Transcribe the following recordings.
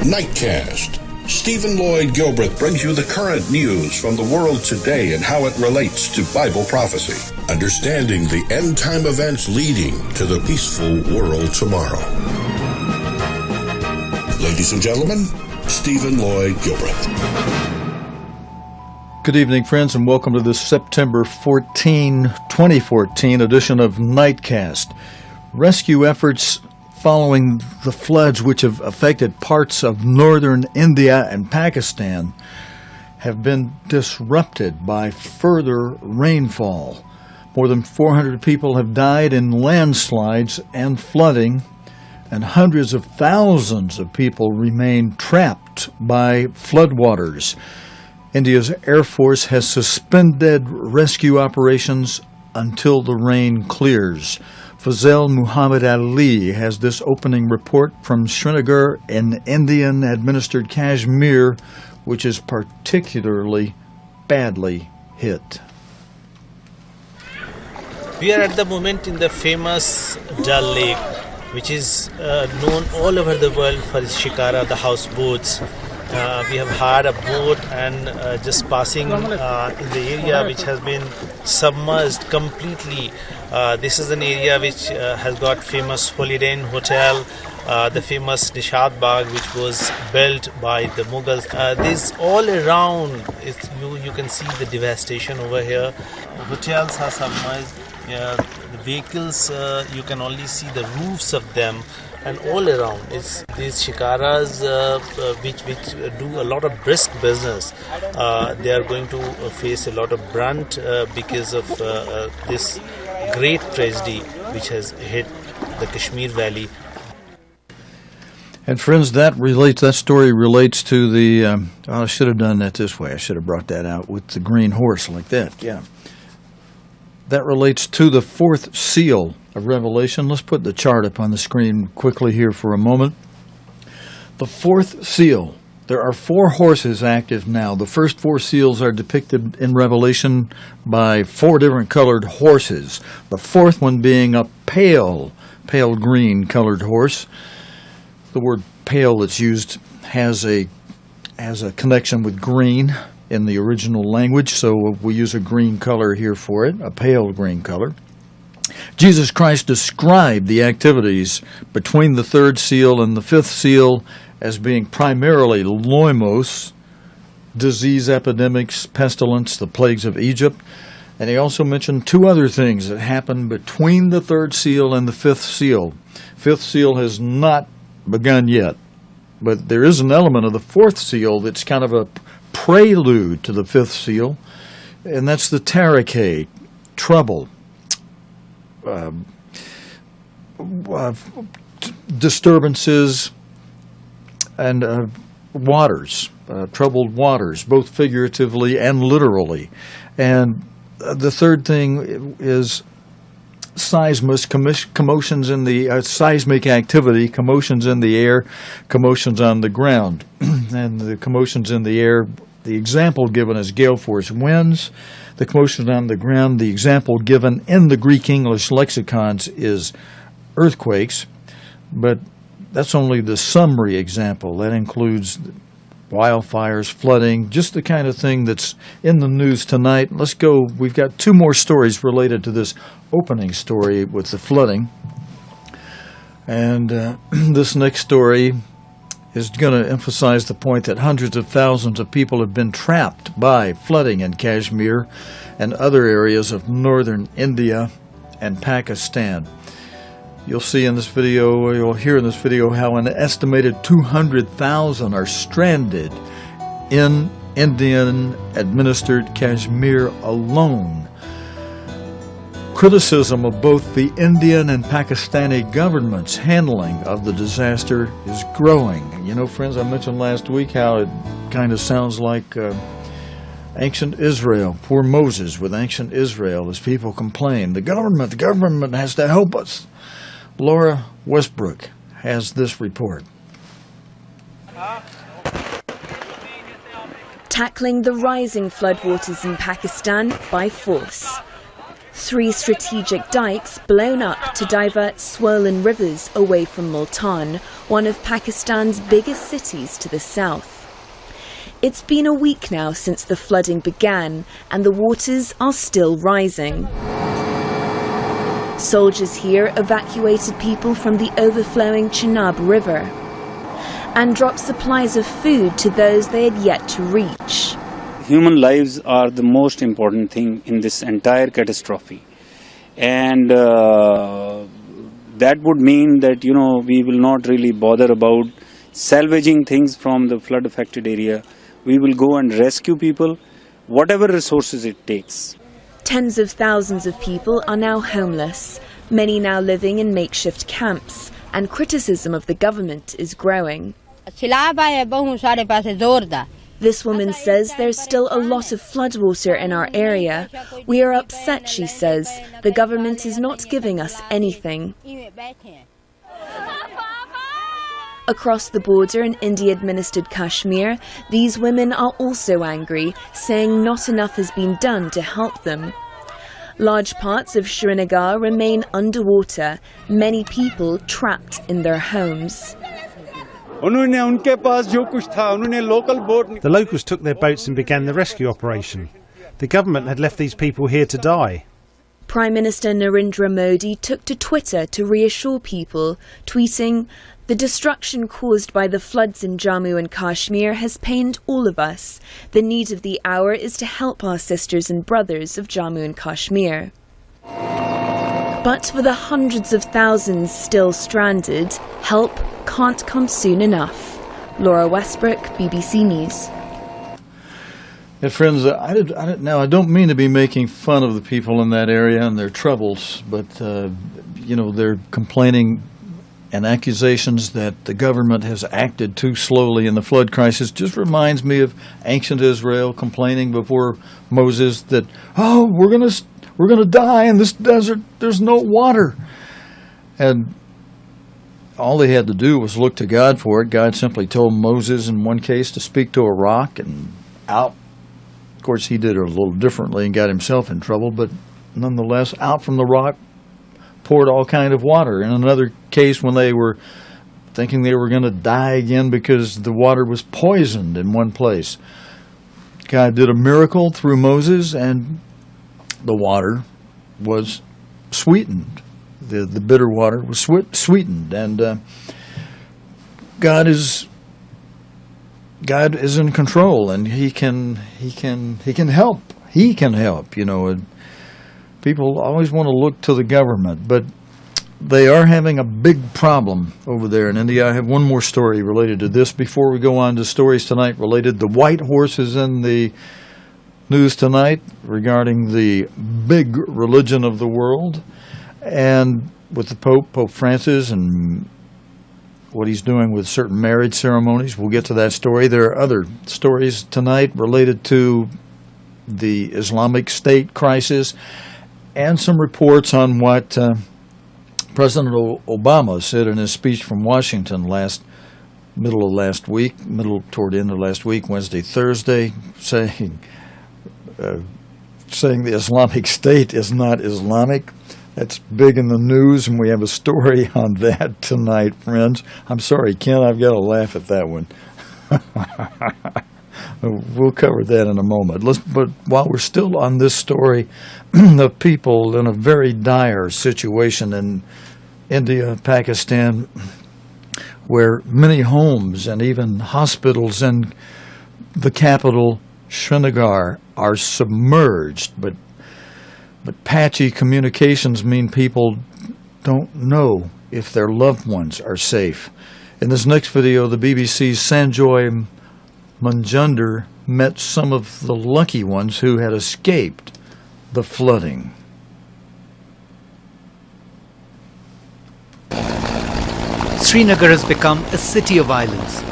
Nightcast. Stephen Lloyd Gilbreth brings you the current news from the world today and how it relates to Bible prophecy. Understanding the end-time events leading to the peaceful world tomorrow. Ladies and gentlemen, Stephen Lloyd Gilbreth. Good evening, friends, and welcome to this September 14, 2014 edition of Nightcast. Rescue efforts following the floods which have affected parts of northern India and Pakistan have been disrupted by further rainfall. More than 400 people have died in landslides and flooding, and hundreds of thousands of people remain trapped by floodwaters. India's Air Force has suspended rescue operations until the rain clears. Fazel Muhammad Ali has this opening report from Srinagar in Indian-administered Kashmir, which is particularly badly hit. We are at the moment in the famous Dal Lake, which is known all over the world for its shikara, the houseboats. We have hired a boat and just passing in the area which has been submerged completely. This is an area which has got famous Holiday Inn Hotel, the famous Nishad Bagh, which was built by the Mughals. This all around, you can see the devastation over here. The hotels are submerged. The vehicles, you can only see the roofs of them. And all around, it's these shikaras which do a lot of brisk business. They are going to face a lot of brunt because of this great tragedy which has hit the Kashmir Valley. And friends, that story relates to the. I should have done that this way. I should have brought that out with the green horse like that. Yeah. That relates to the fourth seal of Revelation. Let's put the chart up on the screen quickly here for a moment. The fourth seal. There are 4 horses active now. The first 4 seals are depicted in Revelation by 4 different colored horses. The fourth one being a pale green colored horse. The word pale that's used has a connection with green in the original language, so we use a green color here for it, a pale green color. Jesus Christ described the activities between the third seal and the fifth seal as being primarily loimos, disease epidemics, pestilence, the plagues of Egypt, and he also mentioned 2 other things that happened between the third seal and the fifth seal. Fifth seal has not begun yet, but there is an element of the fourth seal that's kind of a prelude to the fifth seal, and that's the Tarakeh, trouble, disturbances, and waters, troubled waters, both figuratively and literally. And the third thing is commotions in the seismic activity, commotions in the air, commotions on the ground. And the commotions in the air, the example given is gale force winds. The commotions on the ground, the example given in the Greek-English lexicons is earthquakes, but that's only the summary example. That includes wildfires, flooding, just the kind of thing that's in the news tonight. Let's go. We've got 2 more stories related to this opening story with the flooding. And this next story is going to emphasize the point that hundreds of thousands of people have been trapped by flooding in Kashmir and other areas of northern India and Pakistan. You'll see in this video, you'll hear in this video how an estimated 200,000 are stranded in Indian-administered Kashmir alone. Criticism of both the Indian and Pakistani governments' handling of the disaster is growing. You know, friends, I mentioned last week how it kind of sounds like ancient Israel, poor Moses with ancient Israel, as people complain. The government has to help us. Laura Westbrook has this report. Tackling the rising floodwaters in Pakistan by force. 3 strategic dikes blown up to divert swollen rivers away from Multan, one of Pakistan's biggest cities to the south. It's been a week now since the flooding began, and the waters are still rising. Soldiers here evacuated people from the overflowing Chenab River and dropped supplies of food to those they had yet to reach. Human lives are the most important thing in this entire catastrophe, and that would mean that we will not really bother about salvaging things from the flood affected area. We will go and rescue people, whatever resources it takes. Tens of thousands of people are now homeless, many now living in makeshift camps, and criticism of the government is growing. This woman says there's still a lot of floodwater in our area. We are upset, she says. The government is not giving us anything. Across the border in India-administered Kashmir, these women are also angry, saying not enough has been done to help them. Large parts of Srinagar remain underwater, many people trapped in their homes. The locals took their boats and began the rescue operation. The government had left these people here to die. Prime Minister Narendra Modi took to Twitter to reassure people, tweeting, "The destruction caused by the floods in Jammu and Kashmir has pained all of us. The need of the hour is to help our sisters and brothers of Jammu and Kashmir." But for the hundreds of thousands still stranded, help can't come soon enough. Laura Westbrook, BBC News. Yeah, friends, I don't mean to be making fun of the people in that area and their troubles, but, they're complaining and accusations that the government has acted too slowly in the flood crisis. Just reminds me of ancient Israel complaining before Moses that, we're going to die in this desert. There's no water. And all they had to do was look to God for it. God simply told Moses in one case to speak to a rock, and out. Of course, he did it a little differently and got himself in trouble, but nonetheless, out from the rock poured all kind of water. In another case, when they were thinking they were going to die again because the water was poisoned in one place, God did a miracle through Moses, and the water was sweetened. The bitter water was sweetened, and God is in control, and He can help. He can help. And people always want to look to the government, but they are having a big problem over there in India. I have one more story related to this before we go on to stories tonight related. The white horse is in the news tonight regarding the big religion of the world, and with the Pope Francis, and what he's doing with certain marriage ceremonies. We'll get to that story. There are other stories tonight related to the Islamic State crisis, and some reports on what President Obama said in his speech from Washington toward the end of last week, Wednesday, Thursday, saying the Islamic State is not Islamic. That's big in the news, and we have a story on that tonight, friends. I'm sorry, Ken, I've got to laugh at that one. We'll cover that in a moment. But while we're still on this story of people in a very dire situation in India, Pakistan, where many homes and even hospitals in the capital, Srinagar, are submerged, but patchy communications mean people don't know if their loved ones are safe. In this next video, the BBC's Sanjoy Manjunder met some of the lucky ones who had escaped the flooding. Srinagar has become a city of islands,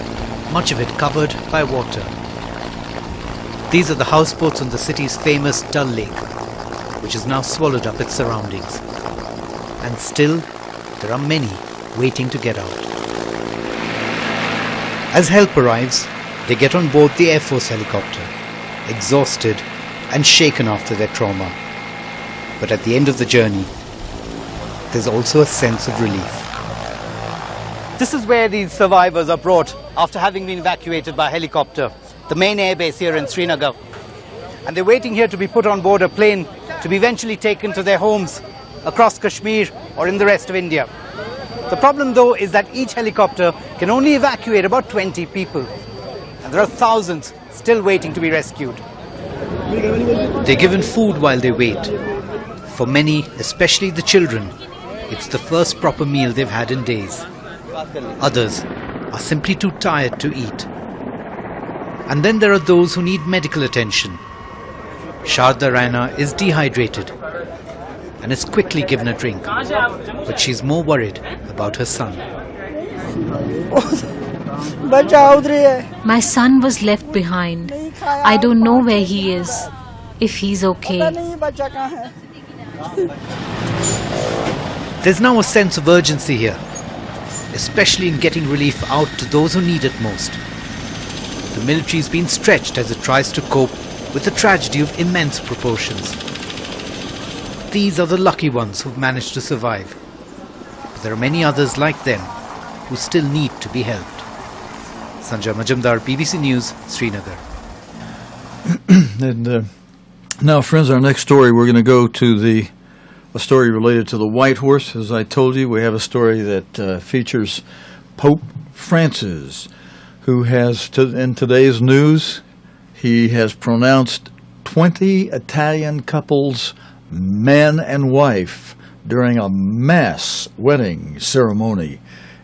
much of it covered by water. These are the houseboats on the city's famous Dal Lake, which has now swallowed up its surroundings. And still, there are many waiting to get out. As help arrives, they get on board the Air Force helicopter, exhausted and shaken after their trauma. But at the end of the journey, there's also a sense of relief. This is where these survivors are brought after having been evacuated by helicopter, the main airbase here in Srinagar. And they're waiting here to be put on board a plane to be eventually taken to their homes across Kashmir or in the rest of India. The problem, though, is that each helicopter can only evacuate about 20 people. And there are thousands still waiting to be rescued. They're given food while they wait. For many, especially the children, it's the first proper meal they've had in days. Others are simply too tired to eat. And then there are those who need medical attention. Sharda Raina is dehydrated and is quickly given a drink, but she's more worried about her son. My son was left behind. I don't know where he is, if he's okay. There's now a sense of urgency here, especially in getting relief out to those who need it most. The military's been stretched as it tries to cope with a tragedy of immense proportions. These are the lucky ones who've managed to survive. But there are many others like them who still need to be helped. Sanjay Majumdar, BBC News, Srinagar. And now, friends, our next story, we're going to go to a story related to the White Horse. As I told you, we have a story that features Pope Francis, who has, in today's news, he has pronounced 20 Italian couples man and wife during a mass wedding ceremony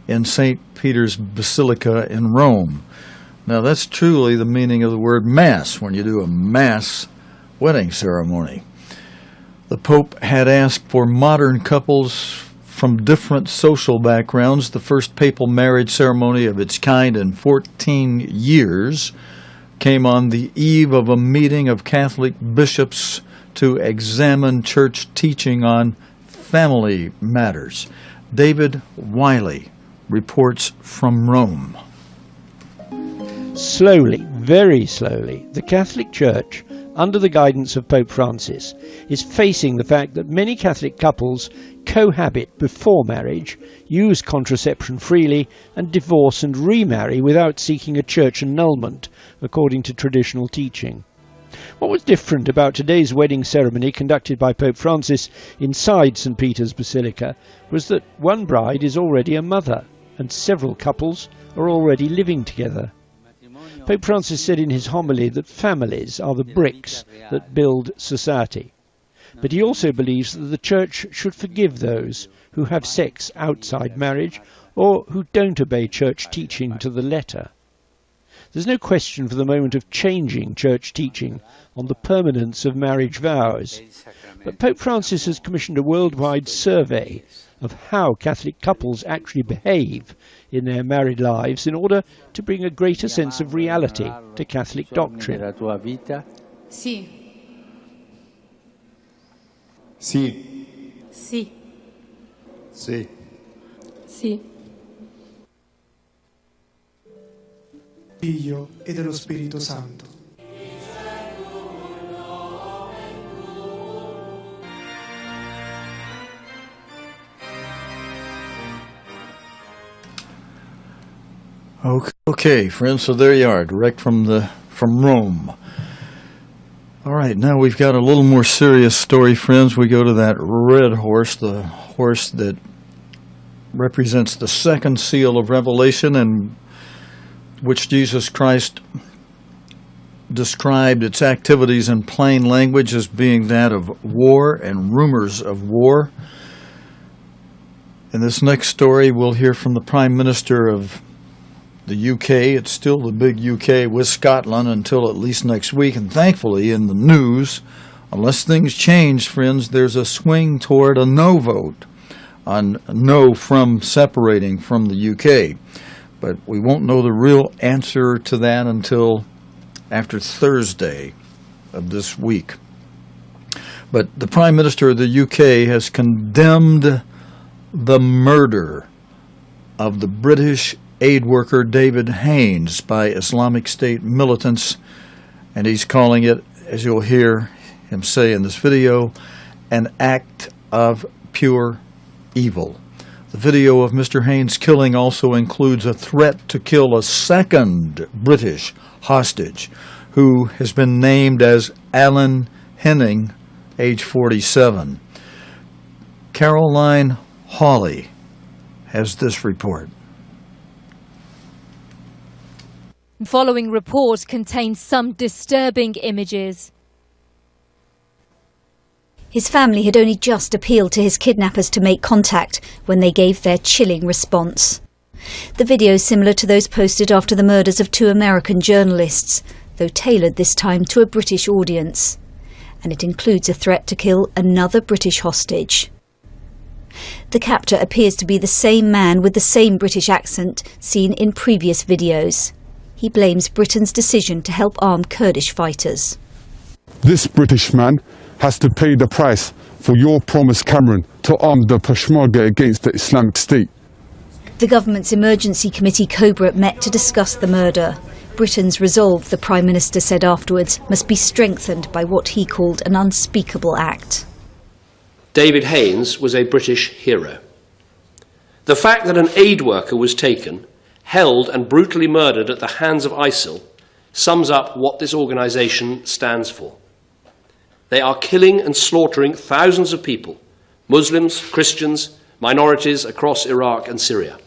in St. Peter's Basilica in Rome. Now, that's truly the meaning of the word mass, when you do a mass wedding ceremony. The Pope had asked for modern couples from different social backgrounds, the first papal marriage ceremony of its kind in 14 years, came on the eve of a meeting of Catholic bishops to examine church teaching on family matters. David Wiley reports from Rome. Slowly, very slowly, the Catholic Church, under the guidance of Pope Francis, is facing the fact that many Catholic couples cohabit before marriage, use contraception freely, and divorce and remarry without seeking a church annulment, according to traditional teaching. What was different about today's wedding ceremony conducted by Pope Francis inside St. Peter's Basilica was that one bride is already a mother, and several couples are already living together. Pope Francis said in his homily that families are the bricks that build society. But he also believes that the Church should forgive those who have sex outside marriage or who don't obey Church teaching to the letter. There's no question for the moment of changing Church teaching on the permanence of marriage vows. But Pope Francis has commissioned a worldwide survey of how Catholic couples actually behave in their married lives in order to bring a greater sense of reality to Catholic doctrine. Sì. Sì. Sì. Sì. Sì. Figlio e dello Spirito Santo. Okay, friends, so there you are, direct from Rome. All right, now we've got a little more serious story, friends. We go to that red horse, the horse that represents the second seal of Revelation, and which Jesus Christ described its activities in plain language as being that of war and rumors of war. In this next story, we'll hear from the Prime Minister of the UK. It's still the big UK with Scotland until at least next week. And thankfully, in the news, unless things change, friends, there's a swing toward a no vote on no from separating from the UK. But we won't know the real answer to that until after Thursday of this week. But the Prime Minister of the UK has condemned the murder of the British aid worker David Haines by Islamic State militants, and he's calling it, as you'll hear him say in this video, an act of pure evil. The video of Mr. Haines' killing also includes a threat to kill a second British hostage, who has been named as Alan Henning, age 47. Caroline Hawley has this report. The following report contains some disturbing images. His family had only just appealed to his kidnappers to make contact when they gave their chilling response. The video is similar to those posted after the murders of 2 American journalists, though tailored this time to a British audience. And it includes a threat to kill another British hostage. The captor appears to be the same man with the same British accent seen in previous videos. He blames Britain's decision to help arm Kurdish fighters. This British man has to pay the price for your promise, Cameron, to arm the Peshmerga against the Islamic State. The government's emergency committee Cobra met to discuss the murder. Britain's resolve, the Prime Minister said afterwards, must be strengthened by what he called an unspeakable act. David Haines was a British hero. The fact that an aid worker was taken, held and brutally murdered at the hands of ISIL sums up what this organisation stands for. They are killing and slaughtering thousands of people, Muslims, Christians, minorities across Iraq and Syria.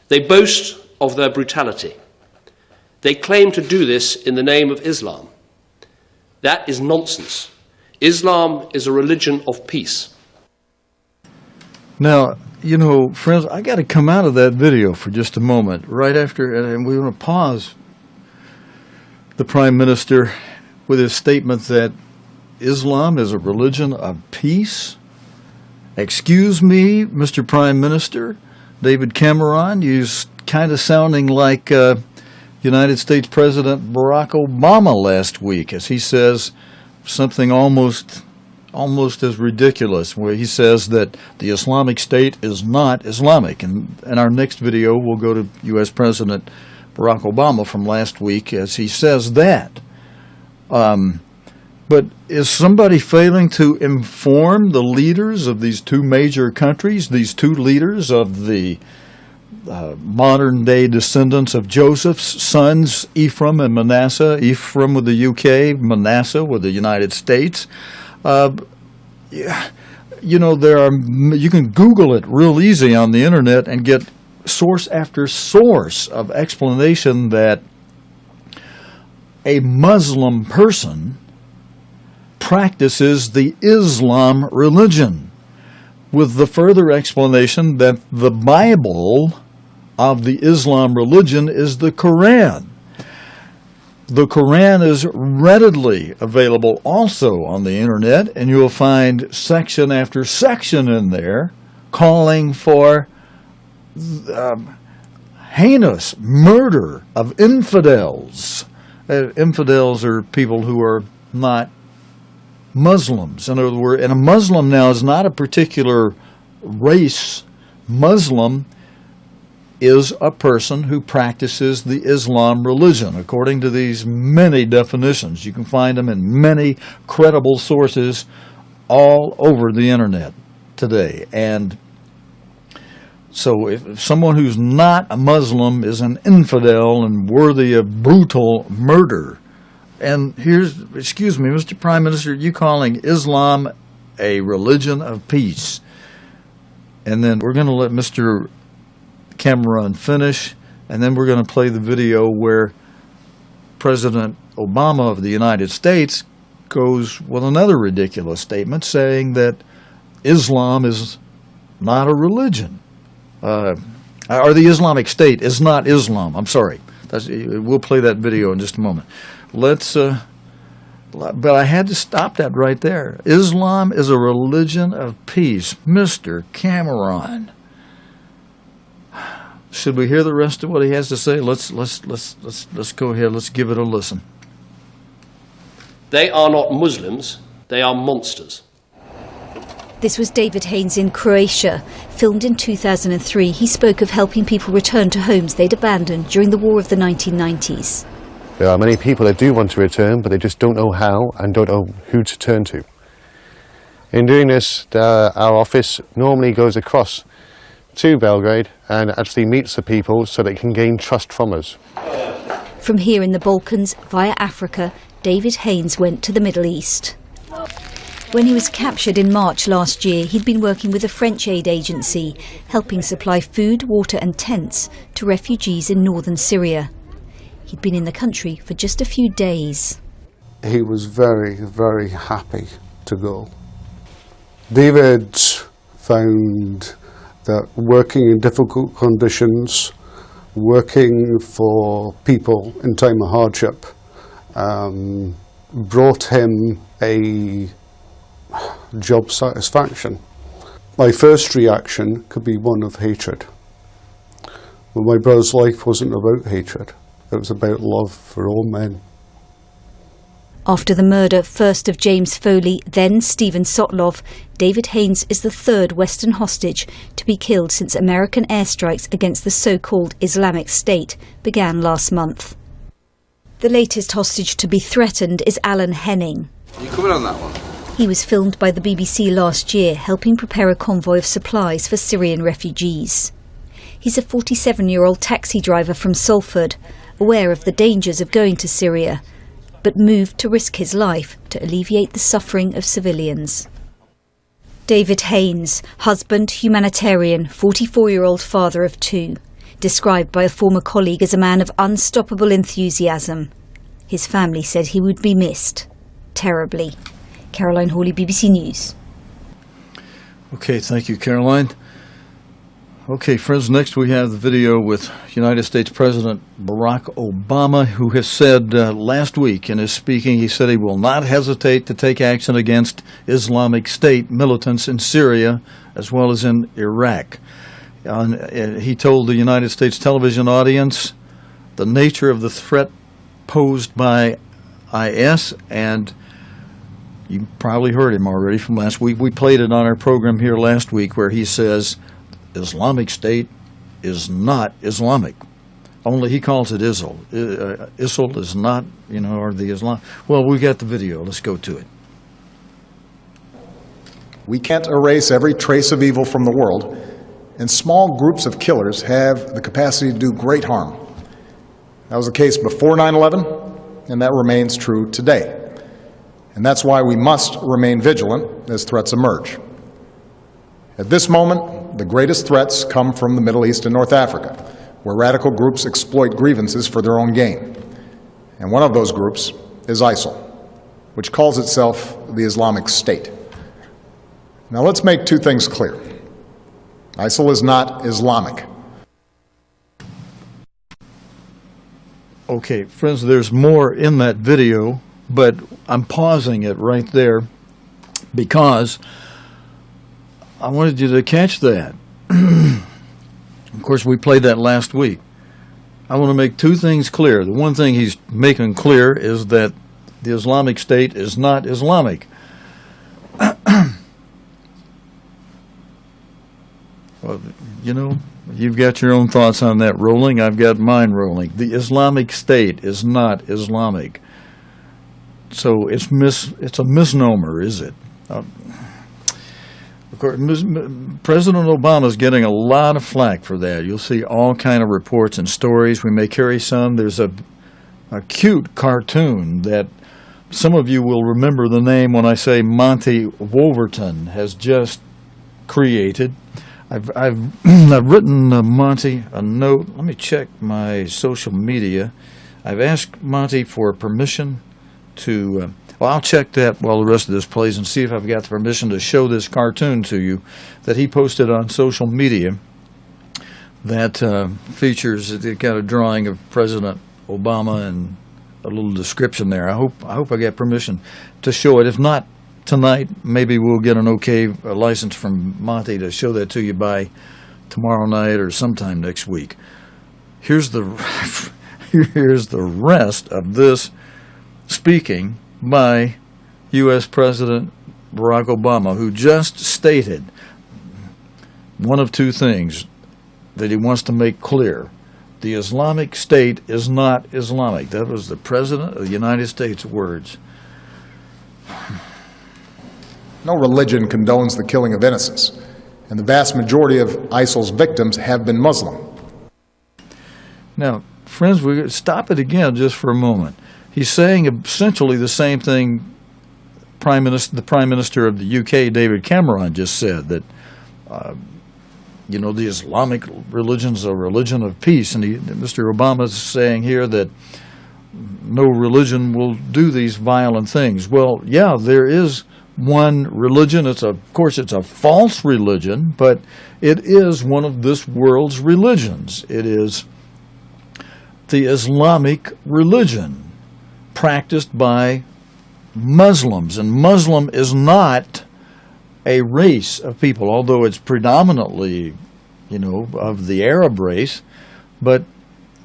They boast of their brutality. They claim to do this in the name of Islam. That is nonsense. Islam is a religion of peace. Now, you know, friends, I got to come out of that video for just a moment, right after, and we want to pause the Prime Minister with his statement that Islam is a religion of peace. Excuse me, Mr. Prime Minister, David Cameron, you're kind of sounding like United States President Barack Obama last week, as he says something almost as ridiculous, where he says that the Islamic State is not Islamic. And in our next video, we'll go to U.S. President Barack Obama from last week as he says that. But is somebody failing to inform the leaders of these 2 major countries, these 2 leaders of the modern-day descendants of Joseph's sons, Ephraim and Manasseh, Ephraim with the UK, Manasseh with the United States? You know, you can Google it real easy on the internet and get source after source of explanation that a Muslim person practices the Islam religion, with the further explanation that the Bible of the Islam religion is the Quran. The Quran is readily available also on the internet, and you'll find section after section in there calling for heinous murder of infidels. Infidels are people who are not Muslims. In other words, and a Muslim now is not a particular race. Muslim is a person who practices the Islam religion, according to these many definitions. You can find them in many credible sources all over the internet today. And so if someone who's not a Muslim is an infidel and worthy of brutal murder, and excuse me, Mr. Prime Minister, you calling Islam a religion of peace. And then we're going to let Mr. Cameron finish, and then we're going to play the video where President Obama of the United States goes with another ridiculous statement saying that Islam is not a religion. Or the Islamic State is not Islam. I'm sorry. We'll play that video in just a moment. But I had to stop that right there. Islam is a religion of peace. Mr. Cameron. Should we hear the rest of what he has to say? Let's go ahead. Let's give it a listen. They are not Muslims. They are monsters. This was David Haines in Croatia. Filmed in 2003, he spoke of helping people return to homes they'd abandoned during the war of the 1990s. There are many people that do want to return, but they just don't know how and don't know who to turn to. In doing this, our office normally goes across to Belgrade and actually meets the people so they can gain trust from us. From here in the Balkans, via Africa, David Haines went to the Middle East. When he was captured in March last year, he'd been working with a French aid agency, helping supply food, water and tents to refugees in northern Syria. He'd been in the country for just a few days. He was very, very happy to go. David found that working in difficult conditions, working for people in time of hardship, brought him a job satisfaction. My first reaction could be one of hatred. But my brother's life wasn't about hatred. It was about love for all men. After the murder, first of James Foley, then Stephen Sotlov, David Haines is the third Western hostage to be killed since American airstrikes against the so-called Islamic State began last month. The latest hostage to be threatened is Alan Henning. You coming on that one? He was filmed by the BBC last year, helping prepare a convoy of supplies for Syrian refugees. He's a 47-year-old taxi driver from Salford, aware of the dangers of going to Syria, but moved to risk his life to alleviate the suffering of civilians. David Haines, husband, humanitarian, 44-year-old father of two, described by a former colleague as a man of unstoppable enthusiasm. His family said he would be missed terribly. Caroline Hawley, BBC News. Okay, thank you, Caroline. Okay, friends, next we have the video with United States President Barack Obama, who has said last week in his speaking, he said he will not hesitate to take action against Islamic State militants in Syria as well as in Iraq. He told the United States television audience the nature of the threat posed by IS, and you probably heard him already from last week. We played it on our program here last week where he says Islamic State is not Islamic. Only he calls it ISIL. ISIL is not, or the Islam. Well, we got the video. Let's go to it. We can't erase every trace of evil from the world, and small groups of killers have the capacity to do great harm. That was the case before 9/11, and that remains true today. And that's why we must remain vigilant as threats emerge. At this moment, the greatest threats come from the Middle East and North Africa, where radical groups exploit grievances for their own gain. And one of those groups is ISIL, which calls itself the Islamic State. Now let's make two things clear. ISIL is not Islamic. Okay, friends, there's more in that video, but I'm pausing it right there because I wanted you to catch that. Of course, we played that last week. I want to make two things clear. The one thing he's making clear is that the Islamic State is not Islamic. Well, you've got your own thoughts on that rolling. I've got mine rolling. The Islamic State is not Islamic. So it's a misnomer, is it? Of course, President Obama is getting a lot of flack for that. You'll see all kind of reports and stories. We may carry some. There's a cute cartoon that some of you will remember the name when I say Monty Wolverton has just created. I've written Monty a note. Let me check my social media. I've asked Monty for permission to, I'll check that while the rest of this plays and see if I've got the permission to show this cartoon to you that he posted on social media that features, it got a drawing of President Obama and a little description there. I hope I get permission to show it. If not tonight, maybe we'll get an a license from Monty to show that to you by tomorrow night or sometime next week. Here's the rest of this speaking by U.S. President Barack Obama, who just stated one of two things that he wants to make clear. The Islamic State is not Islamic. That was the President of the United States' words. No religion condones the killing of innocents, and the vast majority of ISIL's victims have been Muslim. Now, friends, we stop it again just for a moment. He's saying essentially the same thing the Prime Minister of the UK, David Cameron, just said, that the Islamic religion's a religion of peace, and Mr. Obama's saying here that no religion will do these violent things. Well, yeah, there is one religion. Of course, it's a false religion, but it is one of this world's religions. It is the Islamic religion practiced by Muslims, and Muslim is not a race of people, although it's predominantly, of the Arab race, but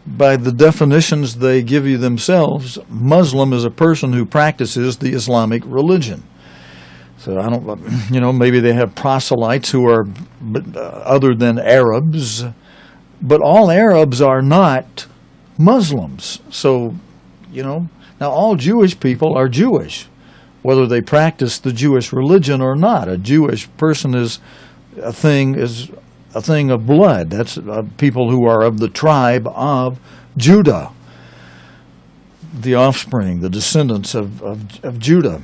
by the definitions they give you themselves, Muslim is a person who practices the Islamic religion. So I don't, maybe they have proselytes who are other than Arabs, but all Arabs are not Muslims. So, now all Jewish people are Jewish, whether they practice the Jewish religion or not. A Jewish person is a thing of blood. That's people who are of the tribe of Judah, the offspring, the descendants of Judah.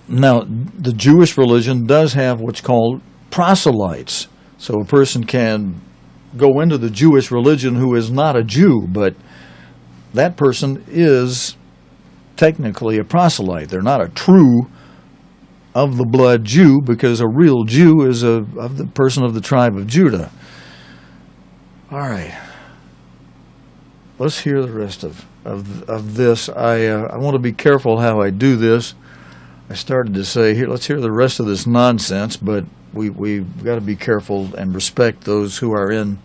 Now, the Jewish religion does have what's called proselytes. So a person can go into the Jewish religion who is not a Jew, but that person is technically a proselyte. They're not a true of the blood Jew, because a real Jew is of the person of the tribe of Judah. All right. Let's hear the rest of this. I want to be careful how I do this. I started to say, here, let's hear the rest of this nonsense, but we've got to be careful and respect those who are in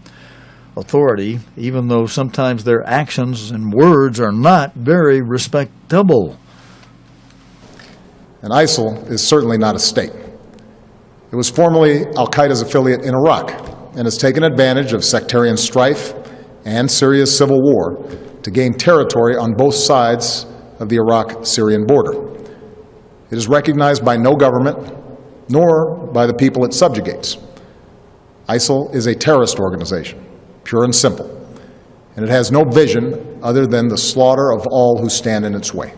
authority, even though sometimes their actions and words are not very respectable. And ISIL is certainly not a state. It was formerly al-Qaeda's affiliate in Iraq and has taken advantage of sectarian strife and Syria's civil war to gain territory on both sides of the Iraq-Syrian border. It is recognized by no government, nor by the people it subjugates. ISIL is a terrorist organization, pure and simple, and it has no vision other than the slaughter of all who stand in its way.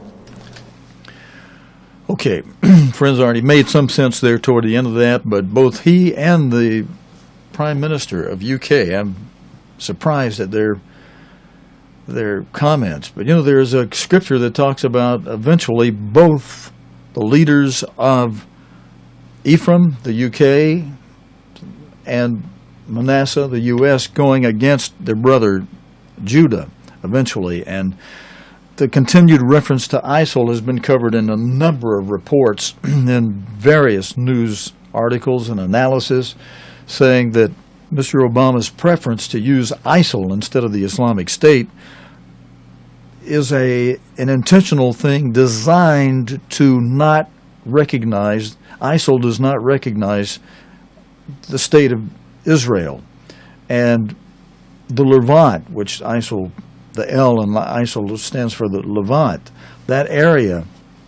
Okay, friends, already made some sense there toward the end of that, but both he and the Prime Minister of UK, I'm surprised at their comments. But, there's a scripture that talks about eventually both the leaders of Ephraim, the UK, and Manasseh, the U.S., going against their brother Judah eventually. And the continued reference to ISIL has been covered in a number of reports in various news articles and analysis, saying that Mr. Obama's preference to use ISIL instead of the Islamic State is an intentional thing designed to not recognize, ISIL does not recognize the state of Israel. And the Levant, which ISIL, the L in ISIL stands for the Levant, that area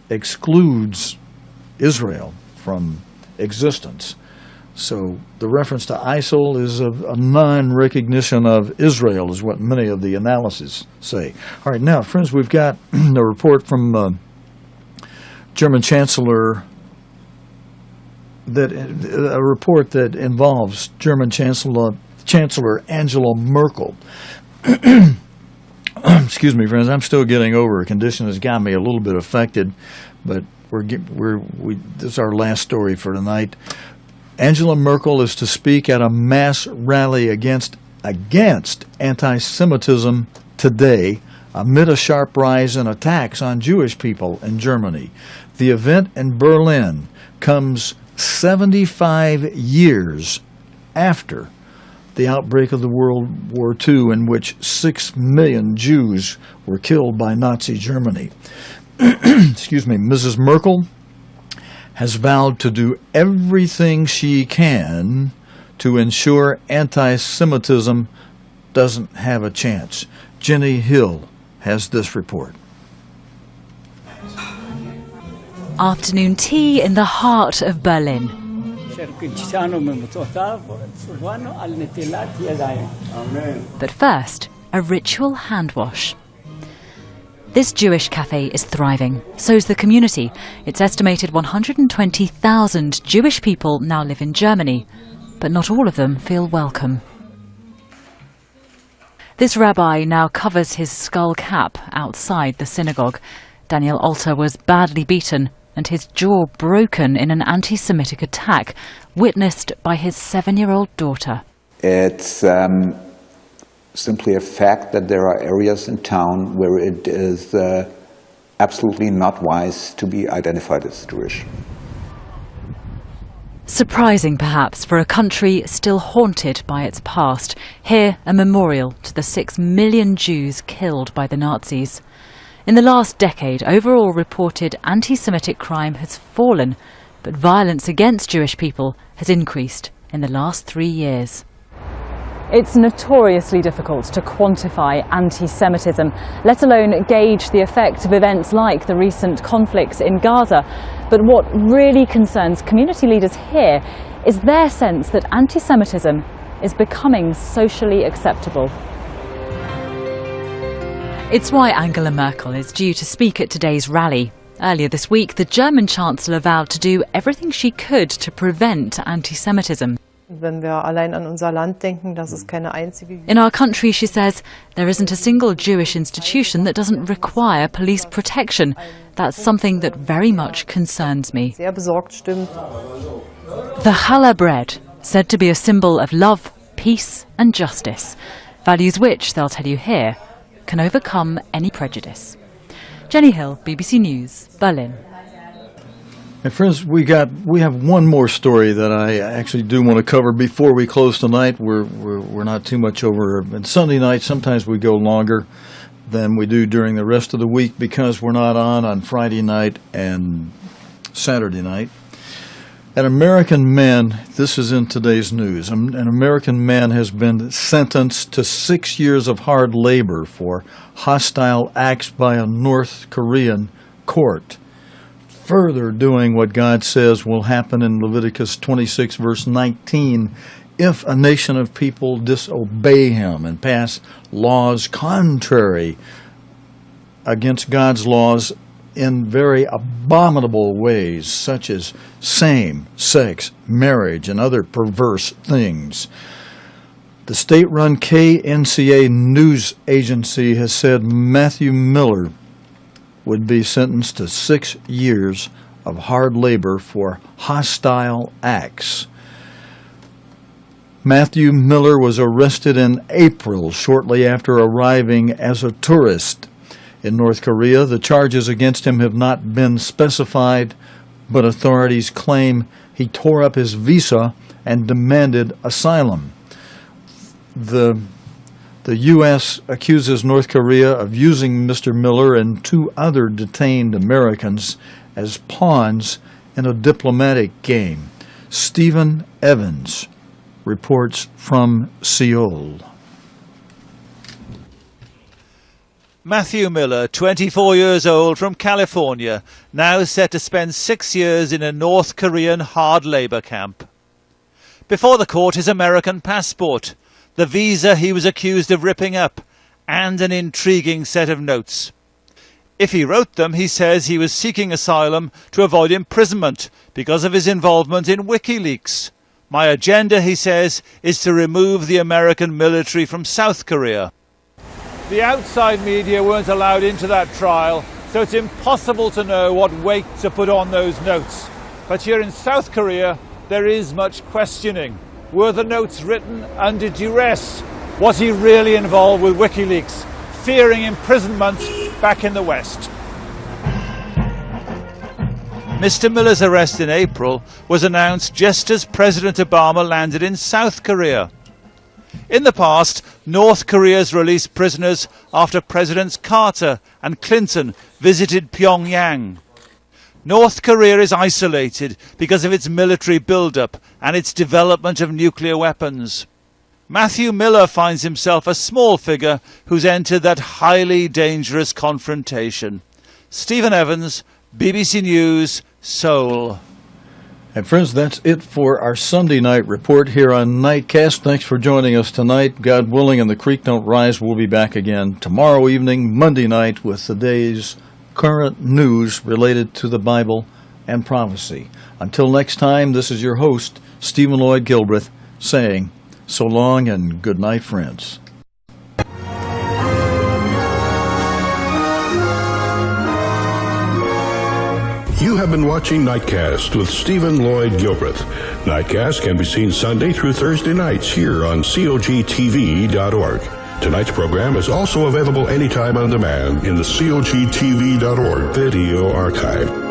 excludes Israel from existence. So the reference to ISIL is a non-recognition of Israel, is what many of the analyses say. All right, now, friends, we've got a report from German Chancellor, a report that involves German Chancellor Angela Merkel. Excuse me, friends, I'm still getting over a condition that's got me a little bit affected, but this is our last story for tonight. Angela Merkel is to speak at a mass rally against anti-Semitism today, amid a sharp rise in attacks on Jewish people in Germany. The event in Berlin comes 75 years after the outbreak of the World War II, in which 6 million Jews were killed by Nazi Germany. Excuse me, Mrs. Merkel has vowed to do everything she can to ensure anti-Semitism doesn't have a chance. Jenny Hill has this report. Afternoon tea in the heart of Berlin. But first, a ritual hand wash. This Jewish cafe is thriving. So's the community. It's estimated 120,000 Jewish people now live in Germany, but not all of them feel welcome. This rabbi now covers his skull cap outside the synagogue. Daniel Alter was badly beaten and his jaw broken in an anti-Semitic attack, witnessed by his 7-year-old daughter. It's simply a fact that there are areas in town where it is absolutely not wise to be identified as Jewish. Surprising, perhaps, for a country still haunted by its past. Here, a memorial to the 6 million Jews killed by the Nazis. In the last decade, overall reported anti-Semitic crime has fallen, but violence against Jewish people has increased in the last 3 years. It's notoriously difficult to quantify anti-Semitism, let alone gauge the effect of events like the recent conflicts in Gaza. But what really concerns community leaders here is their sense that anti-Semitism is becoming socially acceptable. It's why Angela Merkel is due to speak at today's rally. Earlier this week, the German Chancellor vowed to do everything she could to prevent anti-Semitism. In our country, she says, there isn't a single Jewish institution that doesn't require police protection. That's something that very much concerns me. The challah bread, said to be a symbol of love, peace and justice, values which, they'll tell you here, can overcome any prejudice. Jenny Hill, BBC News, Berlin. And friends, we have one more story that I actually do want to cover before we close tonight. We're not too much over. And Sunday night, sometimes we go longer than we do during the rest of the week because we're not on Friday night and Saturday night. An American man, this is in today's news, an American man has been sentenced to 6 years of hard labor for hostile acts by a North Korean court, further doing what God says will happen in Leviticus 26, verse 19, if a nation of people disobey him and pass laws contrary against God's laws in very abominable ways, such as same-sex marriage and other perverse things. The state-run KNCA news agency has said Matthew Miller would be sentenced to 6 years of hard labor for hostile acts. Matthew Miller was arrested in April, shortly after arriving as a tourist in North Korea. The charges against him have not been specified, but authorities claim he tore up his visa and demanded asylum. The U.S. accuses North Korea of using Mr. Miller and 2 other detained Americans as pawns in a diplomatic game. Stephen Evans reports from Seoul. Matthew Miller, 24 years old, from California, now set to spend 6 years in a North Korean hard labour camp. Before the court, his American passport, the visa he was accused of ripping up, and an intriguing set of notes. If he wrote them, he says he was seeking asylum to avoid imprisonment because of his involvement in WikiLeaks. My agenda, he says, is to remove the American military from South Korea. The outside media weren't allowed into that trial, so it's impossible to know what weight to put on those notes. But here in South Korea, there is much questioning. Were the notes written under duress? Was he really involved with WikiLeaks, fearing imprisonment back in the West? Mr. Miller's arrest in April was announced just as President Obama landed in South Korea. In the past, North Korea's released prisoners after Presidents Carter and Clinton visited Pyongyang. North Korea is isolated because of its military build-up and its development of nuclear weapons. Matthew Miller finds himself a small figure who's entered that highly dangerous confrontation. Stephen Evans, BBC News, Seoul. And friends, that's it for our Sunday night report here on Nightcast. Thanks for joining us tonight. God willing and the creek don't rise, we'll be back again tomorrow evening, Monday night, with the day's current news related to the Bible and prophecy. Until next time, this is your host, Stephen Lloyd Gilbreth, saying so long and good night, friends. You have been watching Nightcast with Stephen Lloyd Gilbreth. Nightcast can be seen Sunday through Thursday nights here on cogtv.org. Tonight's program is also available anytime on demand in the cogtv.org video archive.